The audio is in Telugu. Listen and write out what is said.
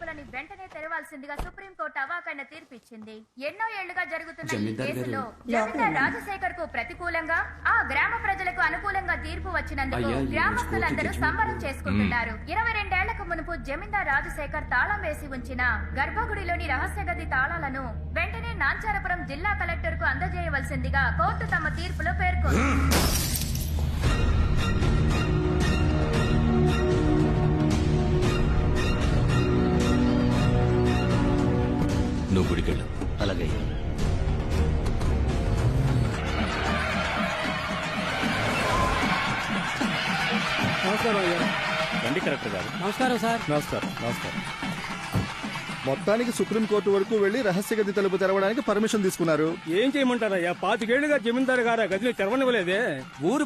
తలుపులని వెంటనే తెరవాల్సిందిగా సుప్రీంకోర్టు అవాకైన తీర్పిచ్చింది. ఎన్నో ఏళ్లుగా జరుగుతున్న ఈ కేసులో జమీందార్ రాజశేఖర్ కు ప్రతికూలంగా, ఆ గ్రామ ప్రజలకు అనుకూలంగా తీర్పు వచ్చినందుకు గ్రామస్తులందరూ సంబరం చేసుకుంటున్నారు. 22 ఏళ్లకు మునుపు జమీందార్ రాజశేఖర్ తాళం వేసి ఉంచిన గర్భగుడిలోని రహస్య గది తాళాలను వెంటనే నాంచారపురం జిల్లా కలెక్టర్ కు అందజేయవలసిందిగా కోర్టు తమ తీర్పులో పేర్కొంది. నువ్వు గుడికెళ్ళు. అలాగే. నమస్కారం అయ్యా. రండి కలెక్టర్ గారు. నమస్కారం సార్. నమస్కారం. మొత్తానికి సుప్రీంకోర్టు వరకు వెళ్లి రహస్య గది తలుపు తెరవడానికి పర్మిషన్ తీసుకున్నారు. ఏం చేయమంటారయ్యా? 25 ఏళ్లుగా జమీందారు గారు ఆ గదిని తెరవనివ్వలేదే. ఊరు